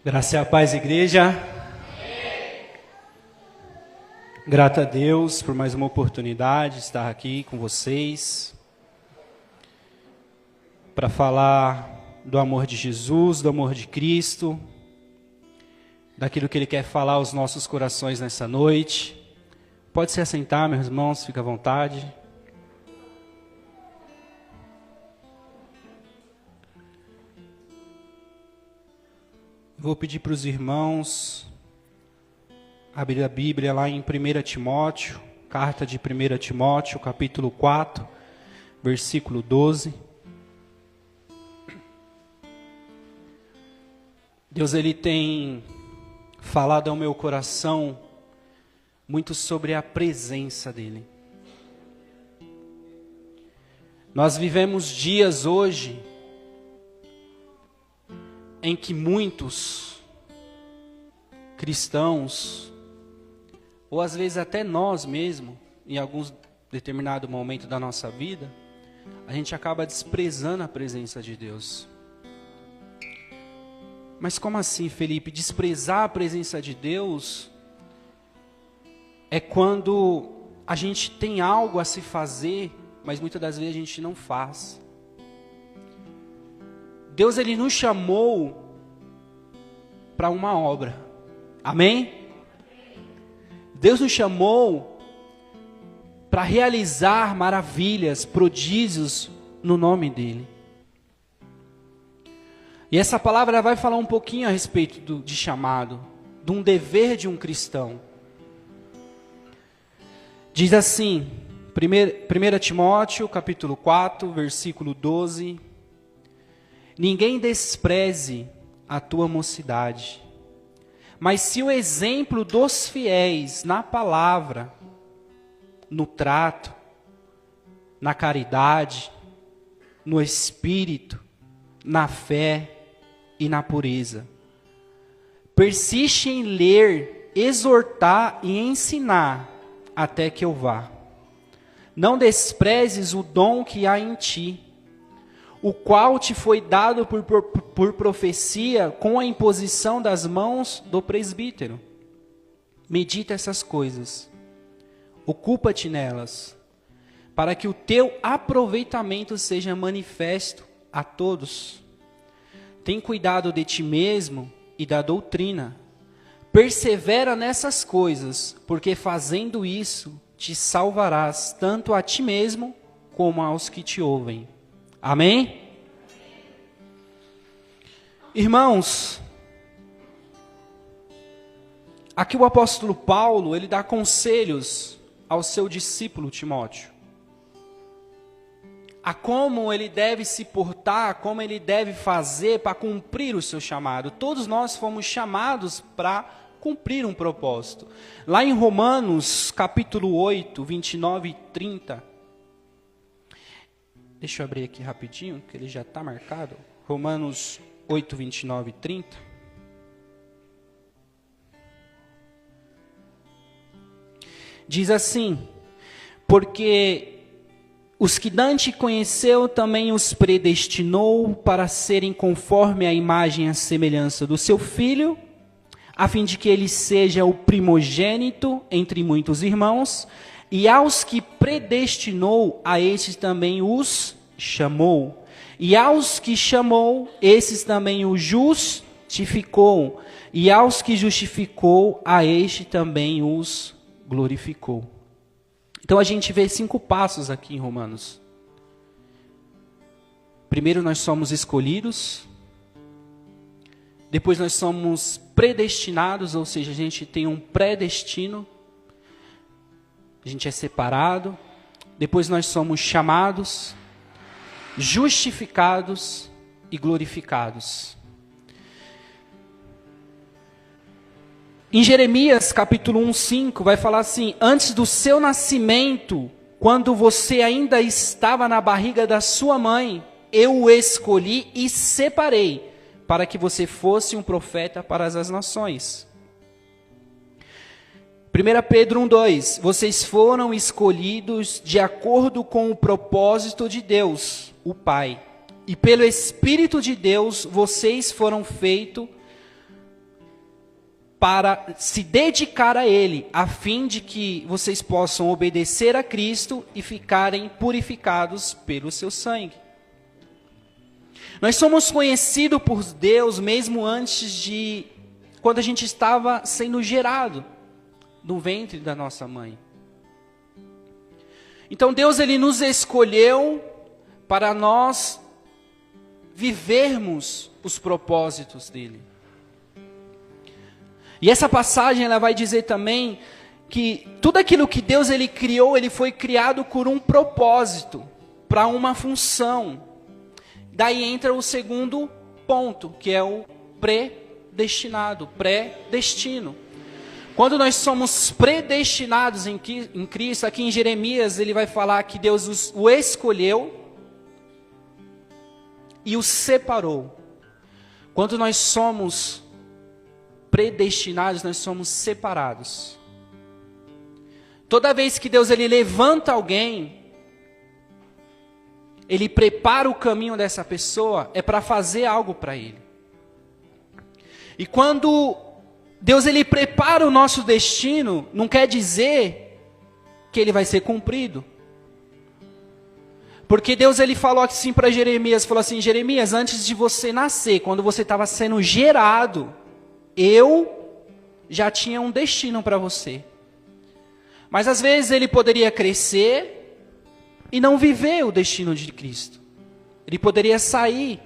Graça e a paz, igreja. Grato a Deus por mais uma oportunidade de estar aqui com vocês para falar do amor de Jesus, do amor de Cristo, daquilo que Ele quer falar aos nossos corações nessa noite. Pode se assentar, meus irmãos, fica à vontade. Vou pedir para os irmãos abrir a Bíblia lá em 1 Timóteo, carta de 1 Timóteo, capítulo 4, versículo 12. Deus, Ele tem falado ao meu coração muito sobre a presença dEle. Nós vivemos dias hoje em que muitos cristãos, ou às vezes até nós mesmos, em algum determinado momento da nossa vida, a gente acaba desprezando a presença de Deus. Mas como assim, Felipe? Desprezar a presença de Deus é quando a gente tem algo a se fazer, mas muitas das vezes a gente não faz. Deus, Ele nos chamou para uma obra. Amém? Deus nos chamou para realizar maravilhas, prodígios no nome dEle. E essa palavra vai falar um pouquinho a respeito de chamado, de um dever de um cristão. Diz assim, 1 Timóteo, capítulo 4, versículo 12... Ninguém despreze a tua mocidade, mas se o exemplo dos fiéis na palavra, no trato, na caridade, no espírito, na fé e na pureza, persiste em ler, exortar e ensinar até que eu vá. Não desprezes o dom que há em ti, o qual te foi dado por profecia com a imposição das mãos do presbítero. Medita essas coisas, ocupa-te nelas, para que o teu aproveitamento seja manifesto a todos. Tem cuidado de ti mesmo e da doutrina. Persevera nessas coisas, porque fazendo isso te salvarás tanto a ti mesmo como aos que te ouvem. Amém? Irmãos, aqui o apóstolo Paulo, ele dá conselhos ao seu discípulo Timóteo. A como ele deve se portar, como ele deve fazer para cumprir o seu chamado. Todos nós fomos chamados para cumprir um propósito. Lá em Romanos, capítulo 8, 29 e 30... Deixa eu abrir aqui rapidinho, que ele já está marcado. Romanos 8, 29 e 30. Diz assim: porque os que Dante conheceu também os predestinou para serem conforme a imagem e a semelhança do seu Filho, a fim de que ele seja o primogênito entre muitos irmãos. E aos que predestinou, a estes também os chamou. E aos que chamou, esses também os justificou. E aos que justificou, a este também os glorificou. Então a gente vê 5 passos aqui em Romanos. Primeiro, nós somos escolhidos. Depois nós somos predestinados, ou seja, a gente tem um predestino. A gente é separado, depois nós somos chamados, justificados e glorificados. Em Jeremias capítulo 1:5 vai falar assim: antes do seu nascimento, quando você ainda estava na barriga da sua mãe, eu o escolhi e separei, para que você fosse um profeta para as nações. 1 Pedro 1:2, vocês foram escolhidos de acordo com o propósito de Deus, o Pai. E pelo Espírito de Deus, vocês foram feitos para se dedicar a Ele, a fim de que vocês possam obedecer a Cristo e ficarem purificados pelo seu sangue. Nós somos conhecidos por Deus mesmo antes de, quando a gente estava sendo gerado no ventre da nossa mãe. Então Deus, Ele nos escolheu para nós vivermos os propósitos dEle. E essa passagem ela vai dizer também que tudo aquilo que Deus Ele criou, Ele foi criado por um propósito, para uma função. Daí entra o segundo ponto, que é o predestinado, predestino. Quando nós somos predestinados em Cristo, aqui em Jeremias ele vai falar que Deus o escolheu e o separou. Quando nós somos predestinados, nós somos separados. Toda vez que Deus ele levanta alguém, Ele prepara o caminho dessa pessoa, é para fazer algo para ele. E quando Deus ele prepara o nosso destino, não quer dizer que ele vai ser cumprido. Porque Deus ele falou assim para Jeremias, falou assim: Jeremias, antes de você nascer, quando você estava sendo gerado, eu já tinha um destino para você. Mas às vezes ele poderia crescer e não viver o destino de Cristo. Ele poderia sair.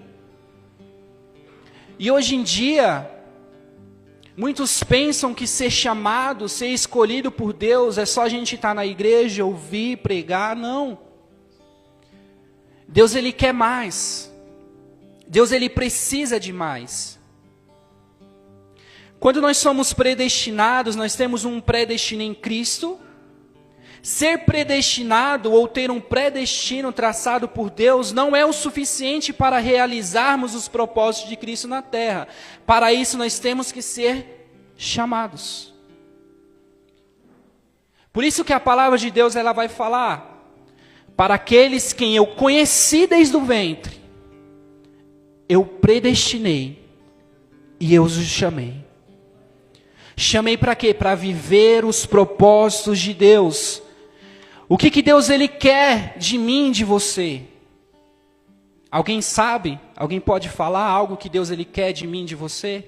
E hoje em dia, muitos pensam que ser chamado, ser escolhido por Deus, é só a gente estar na igreja, ouvir, pregar. Não. Deus ele quer mais. Deus ele precisa de mais. Quando nós somos predestinados, nós temos um predestino em Cristo. Ser predestinado ou ter um predestino traçado por Deus não é o suficiente para realizarmos os propósitos de Cristo na terra. Para isso nós temos que ser chamados. Por isso que a palavra de Deus ela vai falar: para aqueles quem eu conheci desde o ventre, eu predestinei e eu os chamei. Chamei para quê? Para viver os propósitos de Deus. O que Deus ele quer de mim, de você? Alguém sabe? Alguém pode falar algo que Deus ele quer de mim, de você?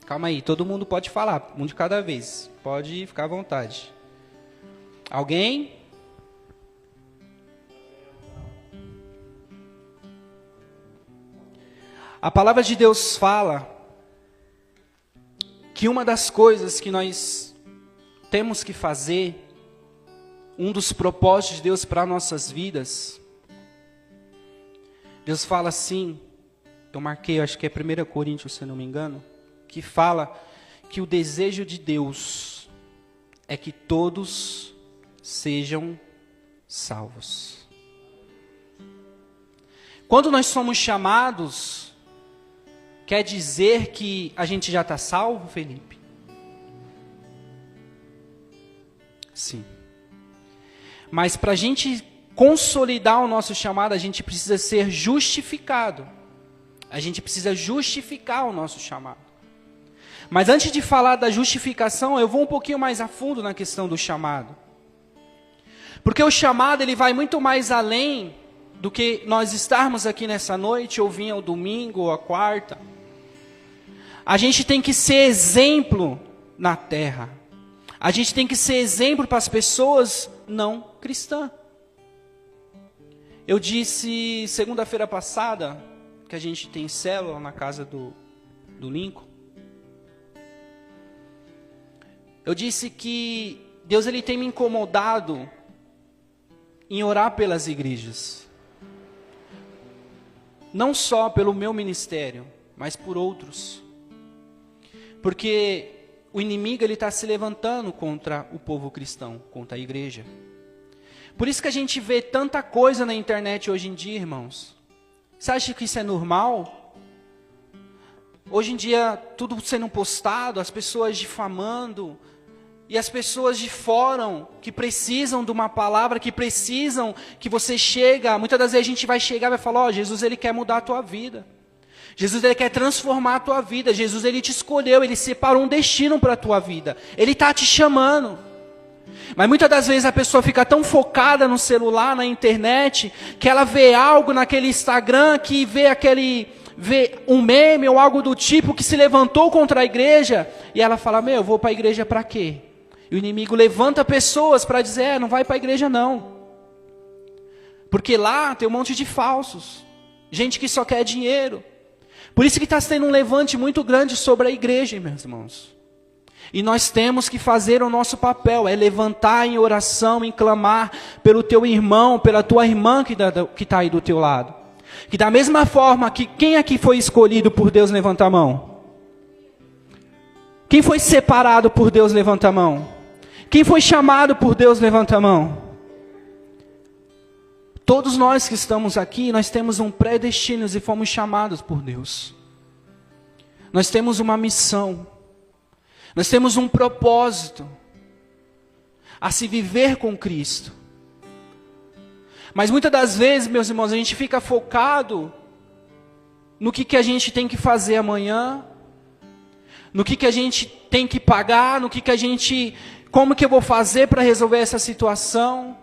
Calma aí, todo mundo pode falar, um de cada vez. Pode ficar à vontade. Alguém? A palavra de Deus fala que uma das coisas que nós temos que fazer, um dos propósitos de Deus para nossas vidas, Deus fala assim, eu marquei, acho que é 1 Coríntios, se não me engano, que fala que o desejo de Deus é que todos sejam salvos. Quando nós somos chamados, quer dizer que a gente já está salvo, Felipe? Sim. Mas para a gente consolidar o nosso chamado, a gente precisa ser justificado. A gente precisa justificar o nosso chamado. Mas antes de falar da justificação, eu vou um pouquinho mais a fundo na questão do chamado. Porque o chamado ele vai muito mais além do que nós estarmos aqui nessa noite, ou vir ao domingo, ou à quarta. A gente tem que ser exemplo na terra. A gente tem que ser exemplo para as pessoas não cristãs. Eu disse segunda-feira passada, que a gente tem célula na casa do Lincoln. Eu disse que Deus ele tem me incomodado em orar pelas igrejas. Não só pelo meu ministério, mas por outros. Porque o inimigo ele está se levantando contra o povo cristão, contra a igreja. Por isso que a gente vê tanta coisa na internet hoje em dia, irmãos. Você acha que isso é normal? Hoje em dia, tudo sendo postado, as pessoas difamando, e as pessoas de fora, que precisam de uma palavra, que precisam que você chega. Muitas das vezes a gente vai chegar e vai falar: ó, Jesus ele quer mudar a tua vida. Jesus, ele quer transformar a tua vida. Jesus, ele te escolheu, ele separou um destino para a tua vida. Ele está te chamando. Mas muitas das vezes a pessoa fica tão focada no celular, na internet, que ela vê algo naquele Instagram, que vê um meme ou algo do tipo que se levantou contra a igreja, e ela fala, eu vou para a igreja para quê? E o inimigo levanta pessoas para dizer, não vai para a igreja não. Porque lá tem um monte de falsos, gente que só quer dinheiro. Por isso que está tendo um levante muito grande sobre a igreja, meus irmãos. E nós temos que fazer o nosso papel, é levantar em oração, em clamar pelo teu irmão, pela tua irmã que está aí do teu lado. Que da mesma forma que quem aqui foi escolhido por Deus, levanta a mão. Quem foi separado por Deus, levanta a mão. Quem foi chamado por Deus, levanta a mão. Todos nós que estamos aqui, nós temos um predestino e fomos chamados por Deus. Nós temos uma missão. Nós temos um propósito a se viver com Cristo. Mas muitas das vezes, meus irmãos, a gente fica focado no que a gente tem que fazer amanhã, no que a gente tem que pagar, como que eu vou fazer para resolver essa situação.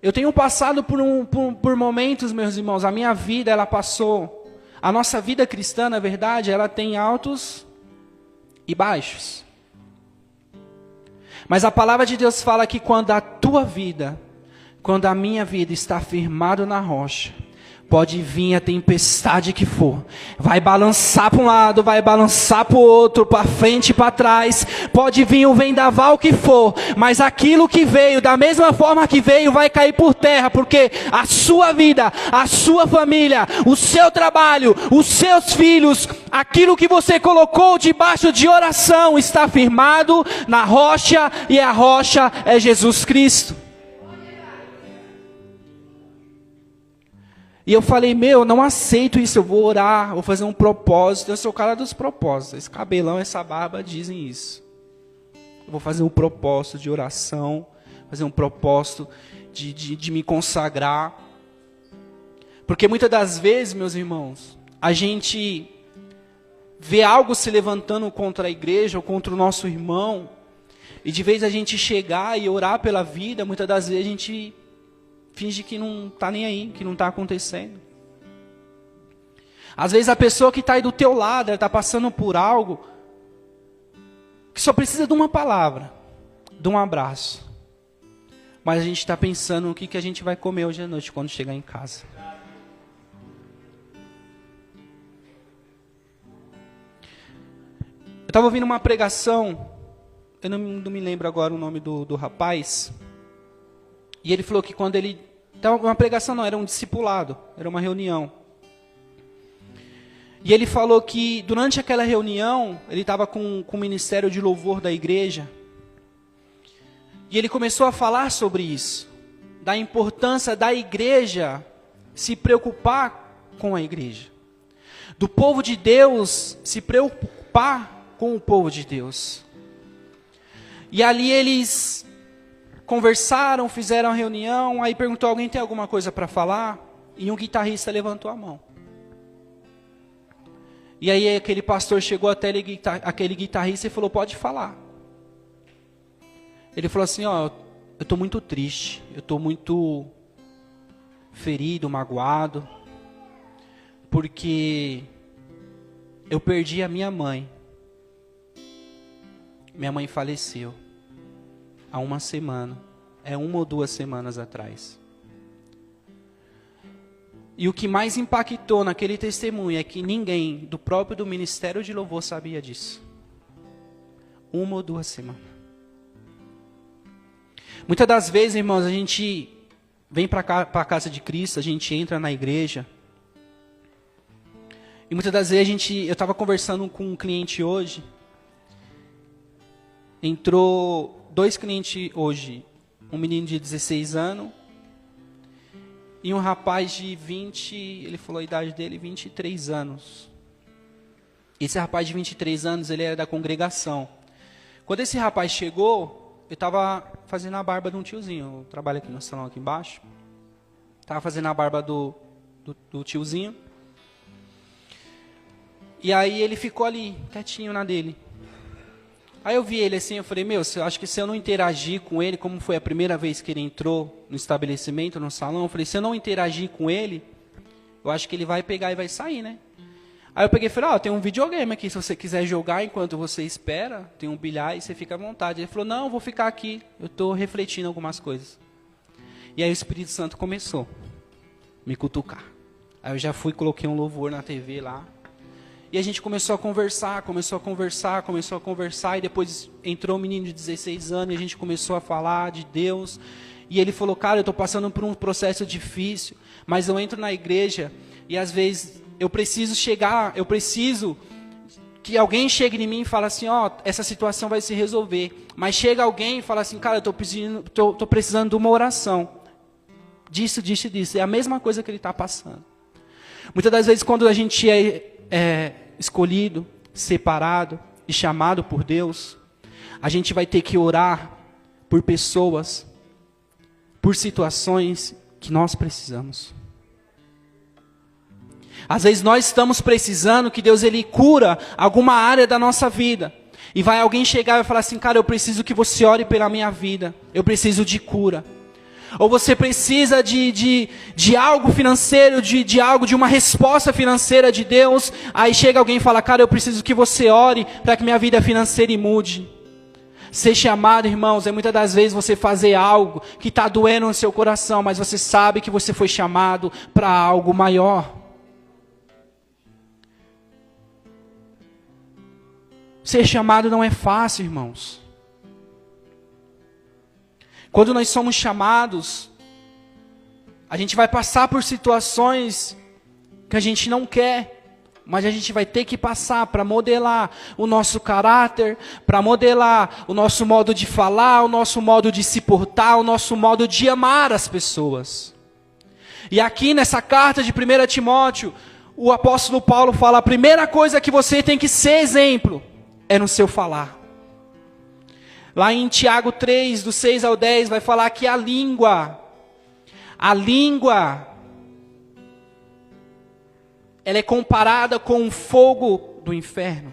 Eu tenho passado por momentos, meus irmãos, a minha vida, ela passou, a nossa vida cristã, na verdade, ela tem altos e baixos. Mas a palavra de Deus fala que quando a tua vida, quando a minha vida está firmado na rocha, pode vir a tempestade que for, vai balançar para um lado, vai balançar para o outro, para frente e para trás, pode vir o vendaval que for, mas aquilo que veio, da mesma forma que veio, vai cair por terra, porque a sua vida, a sua família, o seu trabalho, os seus filhos, aquilo que você colocou debaixo de oração, está firmado na rocha, e a rocha é Jesus Cristo. E eu falei, eu não aceito isso, eu vou orar, vou fazer um propósito. Eu sou o cara dos propósitos, esse cabelão, essa barba dizem isso. Eu vou fazer um propósito de oração, fazer um propósito de me consagrar. Porque muitas das vezes, meus irmãos, a gente vê algo se levantando contra a igreja ou contra o nosso irmão, e de vez a gente chegar e orar pela vida, muitas das vezes a gente finge que não está nem aí, que não está acontecendo. Às vezes a pessoa que está aí do teu lado, ela está passando por algo que só precisa de uma palavra, de um abraço. Mas a gente está pensando no que a gente vai comer hoje à noite quando chegar em casa. Eu estava ouvindo uma pregação, eu não me lembro agora o nome do rapaz. E ele falou que quando ele... Uma pregação não, era um discipulado, era uma reunião. E ele falou que durante aquela reunião, ele estava com o ministério de louvor da igreja. E ele começou a falar sobre isso. Da importância da igreja se preocupar com a igreja. Do povo de Deus se preocupar com o povo de Deus. E ali eles conversaram, fizeram a reunião, aí perguntou, alguém tem alguma coisa para falar? E um guitarrista levantou a mão. E aí aquele pastor chegou até aquele guitarrista e falou, pode falar. Ele falou assim, eu estou muito triste, eu estou muito ferido, magoado, porque eu perdi a minha mãe. Minha mãe faleceu há uma semana, 1 ou 2 semanas atrás. E o que mais impactou naquele testemunho é que ninguém do Ministério de Louvor sabia disso. 1 ou 2 semanas. Muitas das vezes, irmãos, a gente vem para a casa de Cristo, a gente entra na igreja. E muitas das vezes eu estava conversando com um cliente hoje. Entrou 2 clientes hoje, um menino de 16 anos e um rapaz de 20, ele falou a idade dele, 23 anos. Esse rapaz de 23 anos, ele era da congregação. Quando esse rapaz chegou, eu estava fazendo a barba de um tiozinho, eu trabalho aqui no salão aqui embaixo. Estava fazendo a barba do do tiozinho. E aí ele ficou ali, quietinho na dele. Aí eu vi ele assim, eu falei, acho que se eu não interagir com ele, como foi a primeira vez que ele entrou no estabelecimento, no salão, eu falei, se eu não interagir com ele, eu acho que ele vai pegar e vai sair, né? Aí eu peguei e falei, tem um videogame aqui, se você quiser jogar enquanto você espera, tem um bilhar e você fica à vontade. Ele falou, não, eu vou ficar aqui, eu estou refletindo algumas coisas. E aí o Espírito Santo começou a me cutucar. Aí eu já fui, coloquei um louvor na TV lá. E a gente começou a conversar, e depois entrou um menino de 16 anos, e a gente começou a falar de Deus. E ele falou, cara, eu estou passando por um processo difícil, mas eu entro na igreja, e às vezes eu preciso que alguém chegue em mim e fale assim, essa situação vai se resolver. Mas chega alguém e fala assim, cara, eu estou precisando de uma oração. Disso. É a mesma coisa que ele está passando. Muitas das vezes, quando a gente é escolhido, separado e chamado por Deus, a gente vai ter que orar por pessoas, por situações que nós precisamos. Às vezes nós estamos precisando que Deus ele cura alguma área da nossa vida. E vai alguém chegar e vai falar assim, cara, eu preciso que você ore pela minha vida. Eu preciso de cura. Ou você precisa de algo financeiro, de uma resposta financeira de Deus. Aí chega alguém e fala, cara, eu preciso que você ore para que minha vida financeira mude. Ser chamado, irmãos, é muitas das vezes você fazer algo que está doendo no seu coração, mas você sabe que você foi chamado para algo maior. Ser chamado não é fácil, irmãos. Quando nós somos chamados, a gente vai passar por situações que a gente não quer, mas a gente vai ter que passar para modelar o nosso caráter, para modelar o nosso modo de falar, o nosso modo de se portar, o nosso modo de amar as pessoas. E aqui nessa carta de 1 Timóteo, o apóstolo Paulo fala, a primeira coisa que você tem que ser exemplo é no seu falar. Lá em Tiago 3, do 6 ao 10, vai falar que a língua, ela é comparada com o fogo do inferno.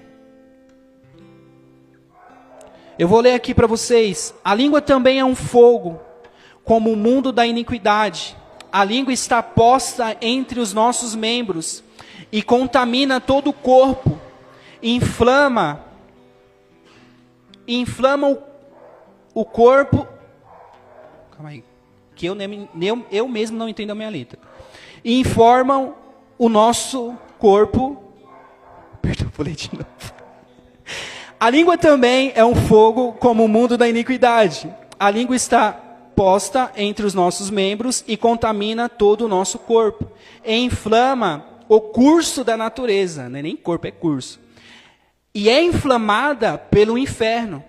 Eu vou ler aqui para vocês. A língua também é um fogo, como o mundo da iniquidade. A língua está posta entre os nossos membros e contamina todo o corpo, inflama o corpo, calma aí, que eu mesmo não entendo a minha letra, e informam o nosso corpo, perdão, vou ler de novo. A língua também é um fogo como o mundo da iniquidade. A língua está posta entre os nossos membros e contamina todo o nosso corpo, e inflama o curso da natureza, não é nem corpo, é curso, e é inflamada pelo inferno.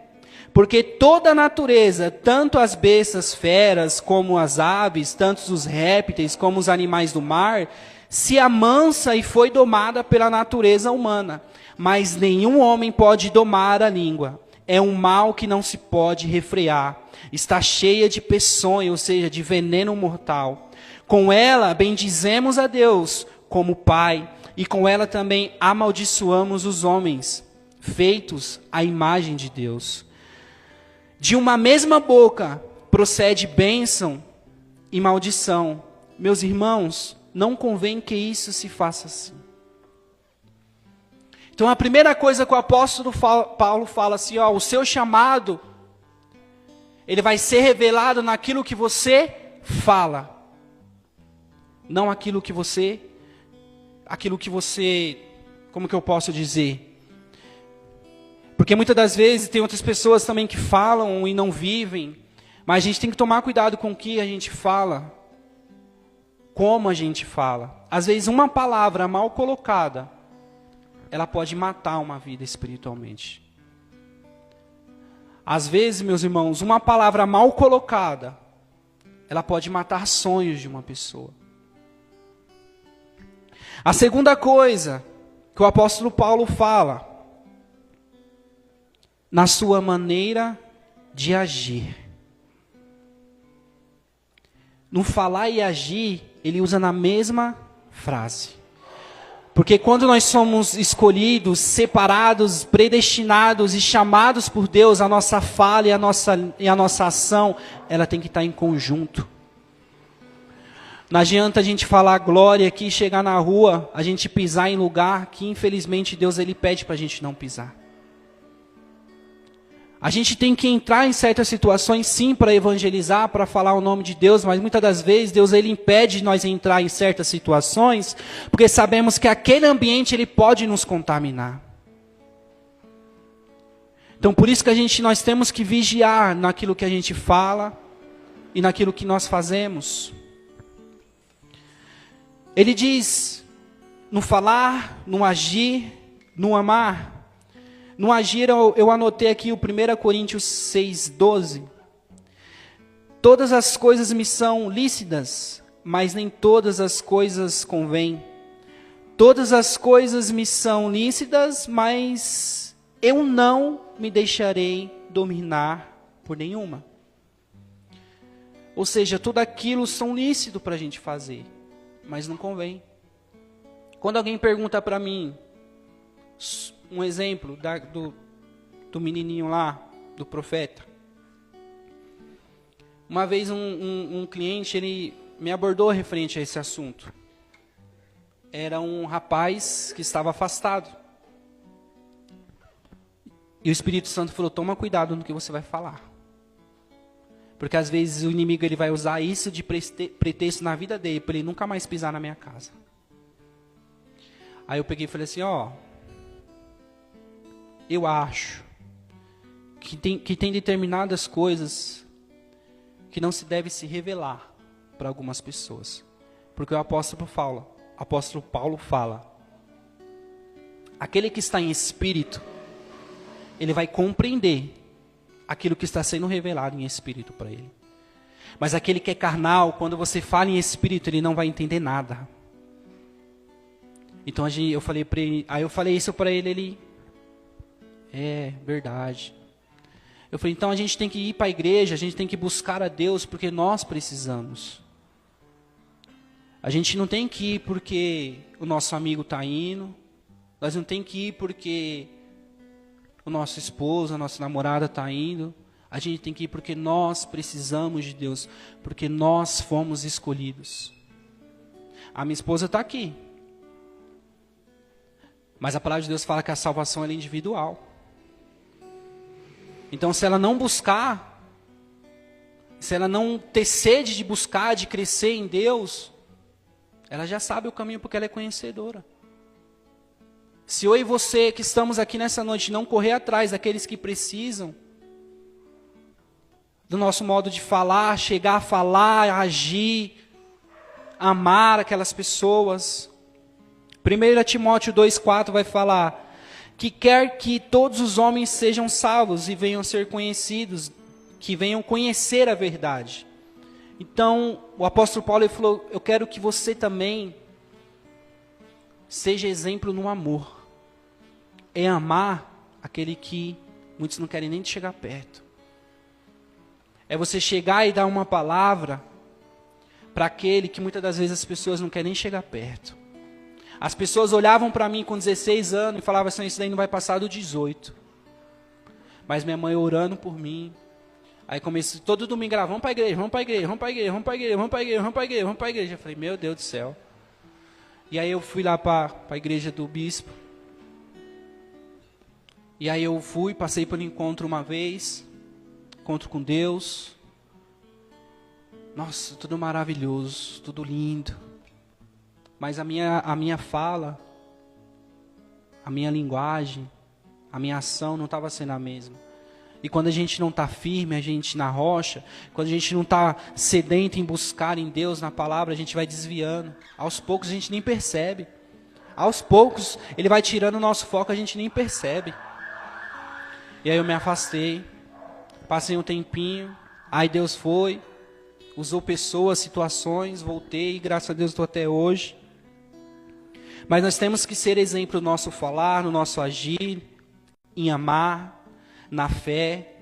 Porque toda a natureza, tanto as bestas feras como as aves, tanto os répteis como os animais do mar, se amansa e foi domada pela natureza humana. Mas nenhum homem pode domar a língua. É um mal que não se pode refrear. Está cheia de peçonha, ou seja, de veneno mortal. Com ela bendizemos a Deus como Pai, e com ela também amaldiçoamos os homens, feitos à imagem de Deus. De uma mesma boca procede bênção e maldição. Meus irmãos, não convém que isso se faça assim. Então a primeira coisa que o apóstolo Paulo fala assim, o seu chamado, ele vai ser revelado naquilo que você fala. Não aquilo que você, como que eu posso dizer? Porque muitas das vezes tem outras pessoas também que falam e não vivem. Mas a gente tem que tomar cuidado com o que a gente fala. Como a gente fala. Às vezes uma palavra mal colocada, ela pode matar uma vida espiritualmente. Às vezes, meus irmãos, uma palavra mal colocada, ela pode matar sonhos de uma pessoa. A segunda coisa que o apóstolo Paulo fala, na sua maneira de agir. No falar e agir, ele usa na mesma frase. Porque quando nós somos escolhidos, separados, predestinados e chamados por Deus, a nossa fala e a nossa ação, ela tem que estar em conjunto. Não adianta a gente falar glória aqui, chegar na rua, a gente pisar em lugar que infelizmente Deus ele pede para a gente não pisar. A gente tem que entrar em certas situações sim para evangelizar, para falar o nome de Deus, mas muitas das vezes Deus ele impede nós entrar em certas situações, porque sabemos que aquele ambiente ele pode nos contaminar. Então por isso que nós temos que vigiar naquilo que a gente fala e naquilo que nós fazemos. Ele diz, no falar, no agir, no amar. No agir, eu anotei aqui o 1 Coríntios 6,12. Todas as coisas me são lícitas, mas nem todas as coisas convêm. Todas as coisas me são lícitas, mas eu não me deixarei dominar por nenhuma. Ou seja, tudo aquilo são lícito para a gente fazer, mas não convém. Quando alguém pergunta para mim, um exemplo do menininho lá, do profeta. Uma vez um cliente, ele me abordou referente a esse assunto. Era um rapaz que estava afastado. E o Espírito Santo falou, toma cuidado no que você vai falar. Porque às vezes o inimigo ele vai usar isso de pretexto na vida dele, para ele nunca mais pisar na minha casa. Aí eu peguei e falei assim, eu acho que tem determinadas coisas que não se deve se revelar para algumas pessoas. Porque o apóstolo Paulo fala, aquele que está em espírito, ele vai compreender aquilo que está sendo revelado em espírito para ele. Mas aquele que é carnal, quando você fala em espírito, ele não vai entender nada. Então eu falei isso para ele, é verdade. Eu falei, então a gente tem que ir para a igreja, a gente tem que buscar a Deus, porque nós precisamos. A gente não tem que ir porque o nosso amigo está indo, nós não tem que ir porque o nosso esposo, a nossa namorada está indo. A gente tem que ir porque nós precisamos de Deus, porque nós fomos escolhidos. A minha esposa está aqui. Mas a palavra de Deus fala que a salvação é individual. Então se ela não buscar, se ela não ter sede de buscar, de crescer em Deus, ela já sabe o caminho porque ela é conhecedora. Se eu e você que estamos aqui nessa noite não correr atrás daqueles que precisam, do nosso modo de falar, chegar a falar, agir, amar aquelas pessoas. 1 Timóteo 2,4 vai falar que quer que todos os homens sejam salvos e venham ser conhecidos, que venham conhecer a verdade. Então, o apóstolo Paulo ele falou, eu quero que você também seja exemplo no amor. É amar aquele que muitos não querem nem chegar perto. É você chegar e dar uma palavra para aquele que muitas das vezes as pessoas não querem nem chegar perto. As pessoas olhavam para mim com 16 anos e falavam assim, isso daí não vai passar do 18. Mas minha mãe orando por mim. Aí comecei todo domingo, vamos para a igreja, vamos para a igreja, vamos para a igreja, vamos para a igreja, vamos para a igreja, vamos para a igreja, vamos para a igreja. Eu falei, meu Deus do céu. E aí eu fui lá para a igreja do bispo. E aí eu fui, passei pelo encontro uma vez, encontro com Deus. Nossa, tudo maravilhoso, tudo lindo. Mas a minha fala, a minha linguagem, a minha ação não estava sendo a mesma. E quando a gente não está firme, a gente na rocha, quando a gente não está sedento em buscar em Deus, na palavra, a gente vai desviando. Aos poucos a gente nem percebe. Aos poucos ele vai tirando o nosso foco, a gente nem percebe. E aí eu me afastei, passei um tempinho, aí Deus foi, usou pessoas, situações, voltei, e graças a Deus estou até hoje. Mas nós temos que ser exemplo no nosso falar, no nosso agir, em amar, na fé.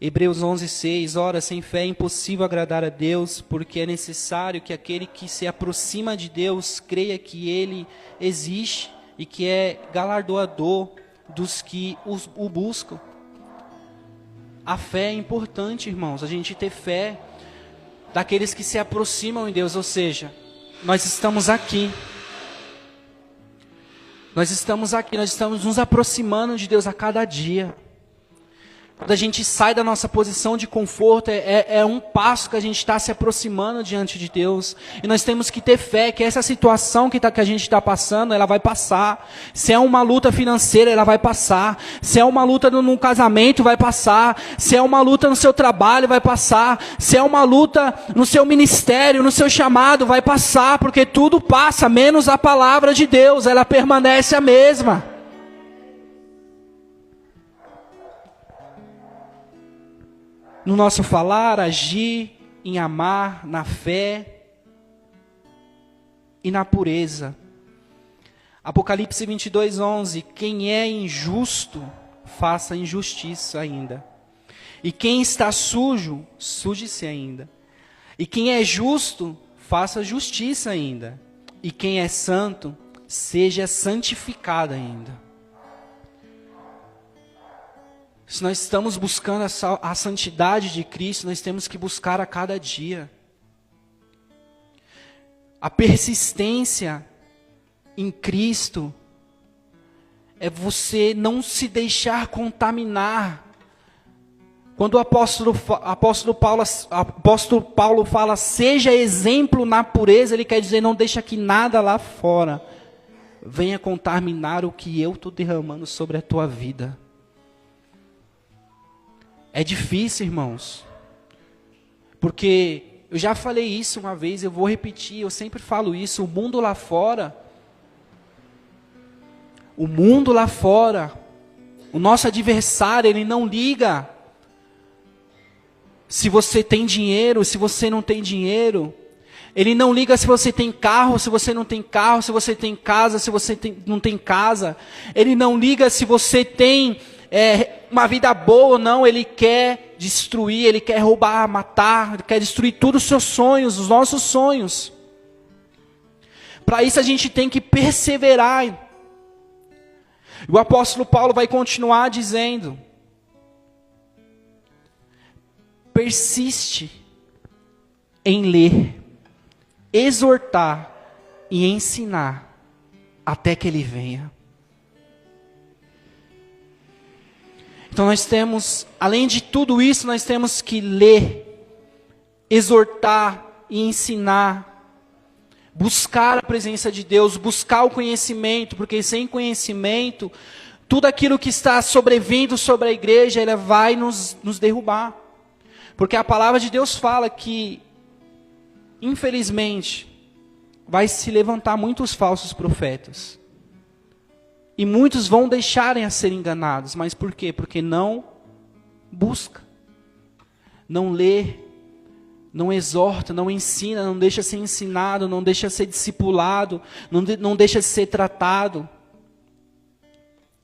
Hebreus 11:6, ora, sem fé é impossível agradar a Deus, porque é necessário que aquele que se aproxima de Deus creia que Ele existe e que é galardoador dos que o buscam. A fé é importante, irmãos, a gente ter fé daqueles que se aproximam de Deus, ou seja, nós estamos aqui. Nós estamos aqui, nós estamos nos aproximando de Deus a cada dia. Quando a gente sai da nossa posição de conforto, é um passo que a gente está se aproximando diante de Deus. E nós temos que ter fé que essa situação que a gente está passando, ela vai passar. Se é uma luta financeira, ela vai passar. Se é uma luta no casamento, vai passar. Se é uma luta no seu trabalho, vai passar. Se é uma luta no seu ministério, no seu chamado, vai passar. Porque tudo passa, menos a palavra de Deus. Ela permanece a mesma. No nosso falar, agir, em amar, na fé e na pureza. Apocalipse 22:11, quem é injusto, faça injustiça ainda. E quem está sujo, suje-se ainda. E quem é justo, faça justiça ainda. E quem é santo, seja santificado ainda. Se nós estamos buscando a santidade de Cristo, nós temos que buscar a cada dia. A persistência em Cristo é você não se deixar contaminar. Quando o apóstolo Paulo fala, seja exemplo na pureza, ele quer dizer, não deixa que nada lá fora venha contaminar o que eu estou derramando sobre a tua vida. É difícil, irmãos, porque eu já falei isso uma vez, eu vou repetir, eu sempre falo isso, o mundo lá fora, o nosso adversário, ele não liga se você tem dinheiro, se você não tem dinheiro, ele não liga se você tem carro, se você não tem carro, se você tem casa, se você não tem casa, ele não liga se você tem uma vida boa ou não, ele quer destruir, ele quer roubar, matar, ele quer destruir todos os seus sonhos, os nossos sonhos. Para isso a gente tem que perseverar. O apóstolo Paulo vai continuar dizendo, persiste em ler, exortar e ensinar até que ele venha. Então nós temos, além de tudo isso, nós temos que ler, exortar e ensinar, buscar a presença de Deus, buscar o conhecimento, porque sem conhecimento, tudo aquilo que está sobrevindo sobre a igreja, ela vai nos derrubar. Porque a palavra de Deus fala que, infelizmente, vai se levantar muitos falsos profetas. E muitos vão deixarem a ser enganados. Mas por quê? Porque não busca, não lê, não exorta, não ensina, não deixa ser ensinado, não deixa ser discipulado, não deixa ser tratado.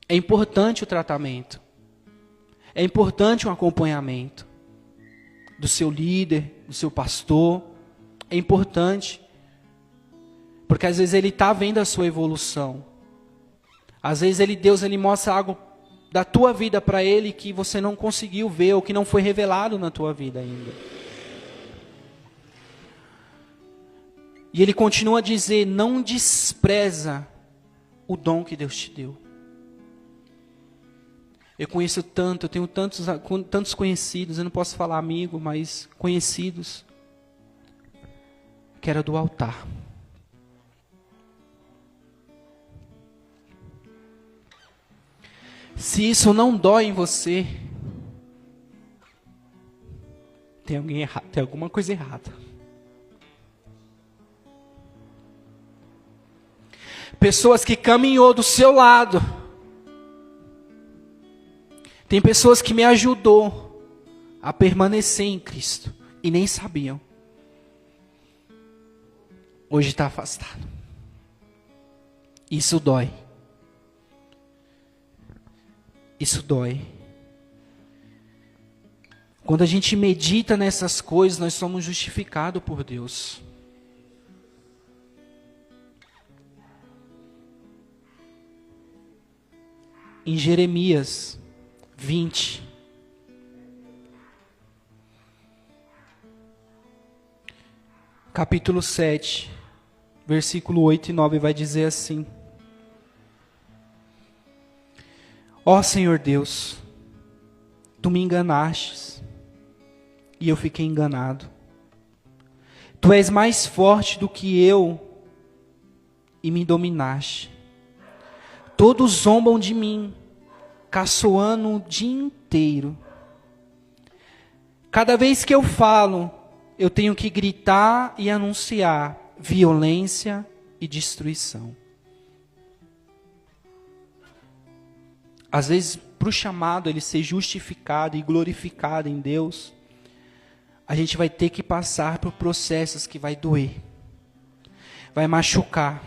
É importante o tratamento. É importante um acompanhamento do seu líder, do seu pastor. É importante. Porque às vezes ele está vendo a sua evolução. Às vezes Deus mostra algo da tua vida para ele que você não conseguiu ver ou que não foi revelado na tua vida ainda. E ele continua a dizer, não despreza o dom que Deus te deu. Eu conheço tanto, eu tenho tantos conhecidos, eu não posso falar amigo, mas conhecidos, que era do altar. Se isso não dói em você, tem alguma coisa errada. Pessoas que caminhou do seu lado. Tem pessoas que me ajudou a permanecer em Cristo e nem sabiam. Hoje está afastado. Isso dói. Isso dói. Quando a gente medita nessas coisas, nós somos justificados por Deus. Em Jeremias 20, capítulo 7, versículo 8 e 9 vai dizer assim: Ó Senhor Deus, Tu me enganastes, e eu fiquei enganado. Tu és mais forte do que eu, e me dominaste. Todos zombam de mim, caçoando o dia inteiro. Cada vez que eu falo, eu tenho que gritar e anunciar violência e destruição. Às vezes, para o chamado ele ser justificado e glorificado em Deus, a gente vai ter que passar por processos que vai doer, vai machucar.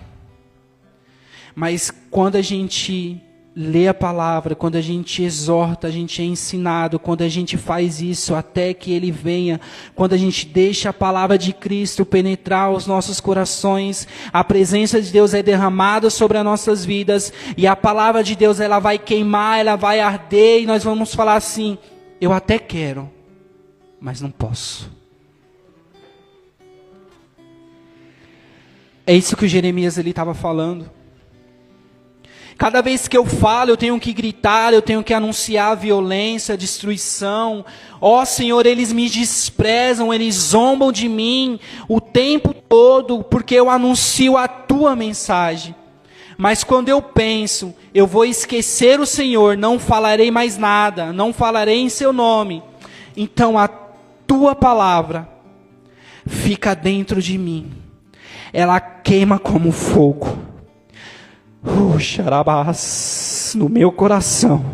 Mas quando a gente lê a palavra, quando a gente exorta, a gente é ensinado, quando a gente faz isso até que Ele venha, quando a gente deixa a palavra de Cristo penetrar os nossos corações, a presença de Deus é derramada sobre as nossas vidas, e a palavra de Deus ela vai queimar, ela vai arder, e nós vamos falar assim: eu até quero, mas não posso. É isso que o Jeremias ele estava falando. Cada vez que eu falo, eu tenho que gritar, eu tenho que anunciar violência, destruição. Ó Senhor, eles me desprezam, eles zombam de mim o tempo todo, porque eu anuncio a Tua mensagem. Mas quando eu penso, eu vou esquecer o Senhor, não falarei mais nada, não falarei em Seu nome. Então a Tua palavra fica dentro de mim. Ela queima como fogo. Xarabás, no meu coração.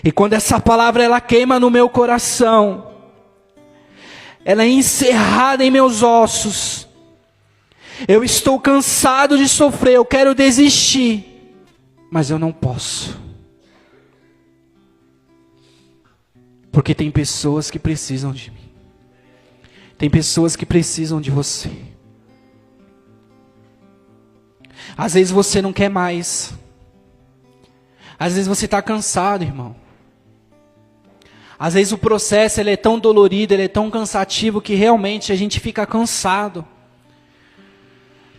E quando essa palavra ela queima no meu coração, ela é encerrada em meus ossos. Eu estou cansado de sofrer, eu quero desistir, mas eu não posso. Porque tem pessoas que precisam de mim. Tem pessoas que precisam de você. Às vezes você não quer mais. Às vezes você está cansado, irmão. Às vezes o processo ele é tão dolorido, ele é tão cansativo que realmente a gente fica cansado.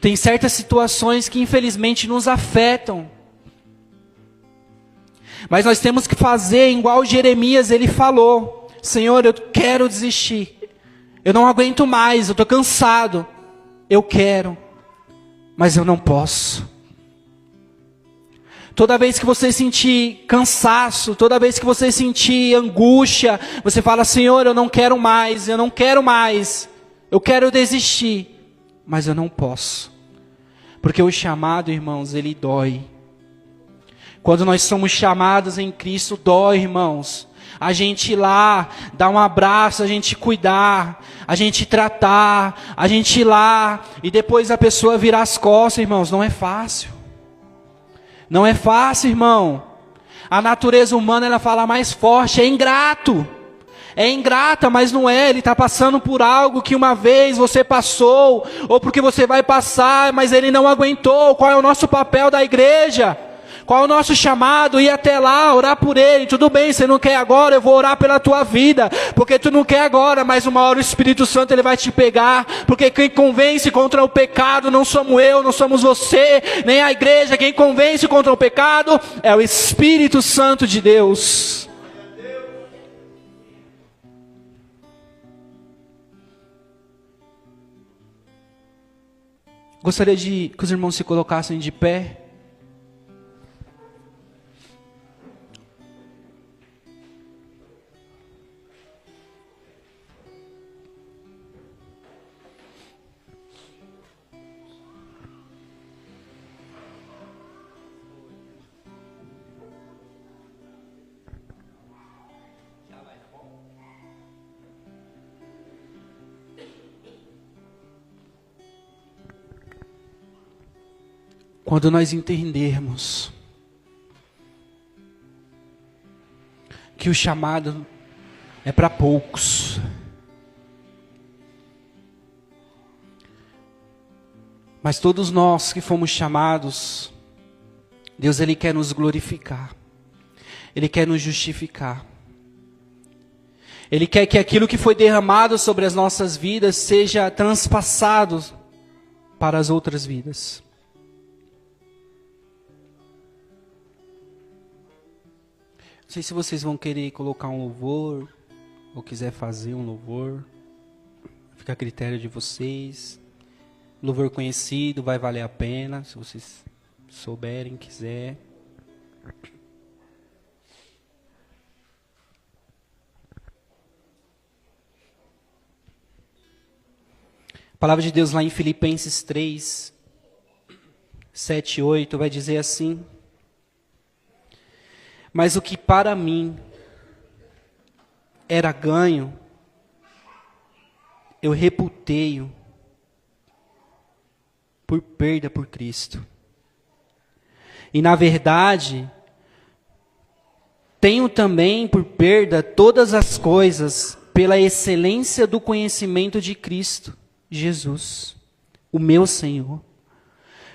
Tem certas situações que infelizmente nos afetam. Mas nós temos que fazer igual Jeremias ele falou: Senhor, eu quero desistir. Eu não aguento mais, eu estou cansado. Eu quero. Mas eu não posso. Toda vez que você sentir cansaço, toda vez que você sentir angústia, você fala: Senhor, eu não quero mais, eu não quero mais. Eu quero desistir, mas eu não posso. Porque o chamado, irmãos, ele dói. Quando nós somos chamados em Cristo, dói, irmãos. A gente ir lá, dar um abraço, a gente cuidar, a gente tratar, a gente ir lá, e depois a pessoa virar as costas, irmãos, não é fácil. Não é fácil, irmão. A natureza humana, ela fala mais forte, é ingrato. É ingrata, mas não é, ele está passando por algo que uma vez você passou, ou porque você vai passar, mas ele não aguentou. Qual é o nosso papel da igreja? Qual é o nosso chamado? Ir até lá, orar por ele. Tudo bem, você não quer agora, eu vou orar pela tua vida. Porque tu não quer agora, mas uma hora o Espírito Santo ele vai te pegar. Porque quem convence contra o pecado não somos eu, não somos você, nem a igreja. Quem convence contra o pecado é o Espírito Santo de Deus. Gostaria que os irmãos se colocassem de pé. Quando nós entendermos que o chamado é para poucos. Mas todos nós que fomos chamados, Deus Ele quer nos glorificar. Ele quer nos justificar. Ele quer que aquilo que foi derramado sobre as nossas vidas seja transpassado para as outras vidas. Não sei se vocês vão querer colocar um louvor, ou quiser fazer um louvor. Fica a critério de vocês. Louvor conhecido, vai valer a pena, se vocês souberem, quiser. A palavra de Deus lá em Filipenses 3, 7 e 8 vai dizer assim: mas o que para mim era ganho, eu reputei-o por perda por Cristo. E na verdade, tenho também por perda todas as coisas pela excelência do conhecimento de Cristo Jesus, o meu Senhor,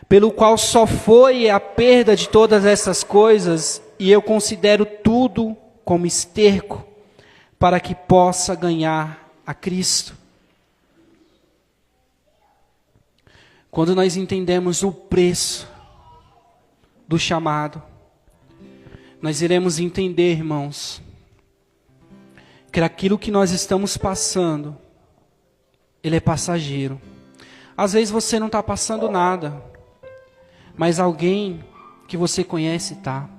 pelo qual só foi a perda de todas essas coisas, e eu considero tudo como esterco, para que possa ganhar a Cristo. Quando nós entendemos o preço do chamado, nós iremos entender, irmãos, que aquilo que nós estamos passando, ele é passageiro. Às vezes você não está passando nada, mas alguém que você conhece está.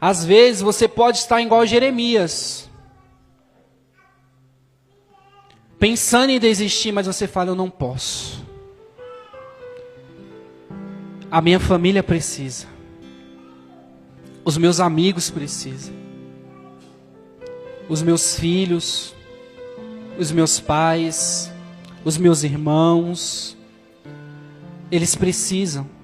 Às vezes você pode estar igual Jeremias, pensando em desistir, mas você fala, eu não posso. A minha família precisa. Os meus amigos precisam. Os meus filhos, os meus pais, os meus irmãos, eles precisam.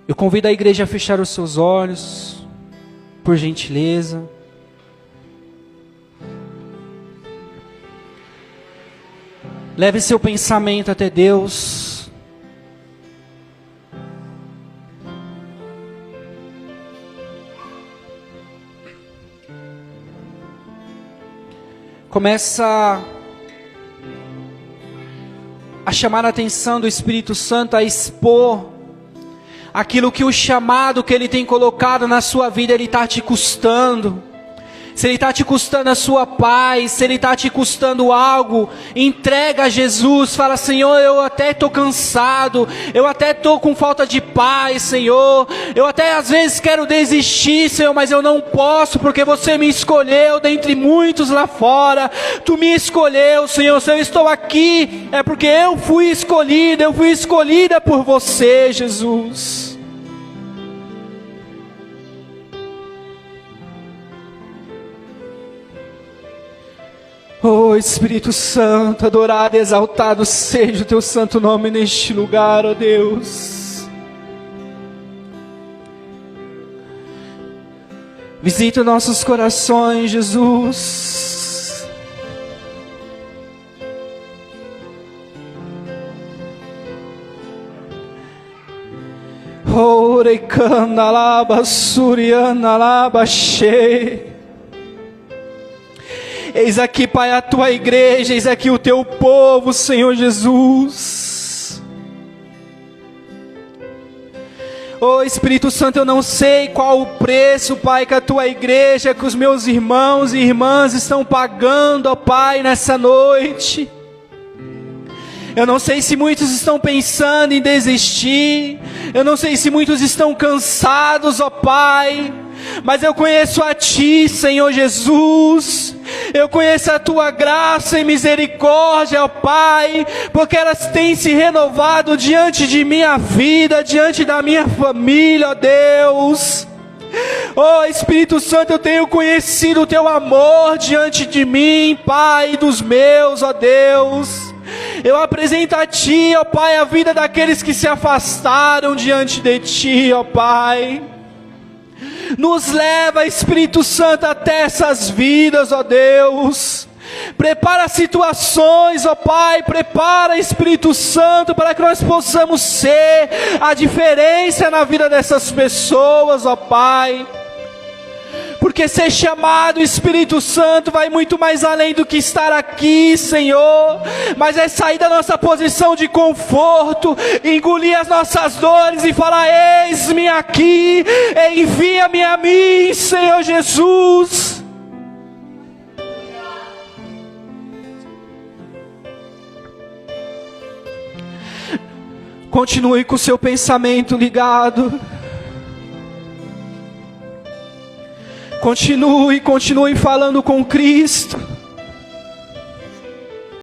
Eu convido a igreja a fechar os seus olhos, por gentileza. Leve seu pensamento até Deus. Começa a chamar a atenção do Espírito Santo, a expor aquilo que o chamado que Ele tem colocado na sua vida, Ele está te custando. Se Ele está te custando a sua paz, se Ele está te custando algo, entrega a Jesus, fala, Senhor, eu até estou cansado, eu até estou com falta de paz, Senhor, eu até às vezes quero desistir, Senhor, mas eu não posso, porque você me escolheu dentre muitos lá fora, Tu me escolheu, Senhor, se eu estou aqui, é porque eu fui escolhida por você, Jesus. Oh Espírito Santo, adorado e exaltado seja o Teu santo nome neste lugar, ó Deus. Visita nossos corações, Jesus. Oh, Rekanda laba suriana laba shei. Eis aqui, Pai, a Tua igreja, eis aqui o Teu povo, Senhor Jesus. Oh Espírito Santo, eu não sei qual o preço, Pai, que a Tua igreja, que os meus irmãos e irmãs estão pagando, ó Pai, nessa noite. Eu não sei se muitos estão pensando em desistir, eu não sei se muitos estão cansados, ó Pai, mas eu conheço a Ti, Senhor Jesus. Eu conheço a Tua graça e misericórdia, ó Pai, porque elas têm se renovado diante de minha vida, diante da minha família, ó Deus. Oh Espírito Santo, eu tenho conhecido o Teu amor diante de mim, Pai, dos meus, ó Deus. Eu apresento a Ti, ó Pai, a vida daqueles que se afastaram diante de Ti, ó Pai. Nos leva, Espírito Santo, até essas vidas, ó Deus. Prepara situações, ó Pai, prepara, Espírito Santo, para que nós possamos ser a diferença na vida dessas pessoas, ó Pai. Porque ser chamado Espírito Santo vai muito mais além do que estar aqui, Senhor. Mas é sair da nossa posição de conforto, engolir as nossas dores e falar: eis-me aqui, envia-me a mim, Senhor Jesus. Continue com o seu pensamento ligado. Continue falando com Cristo.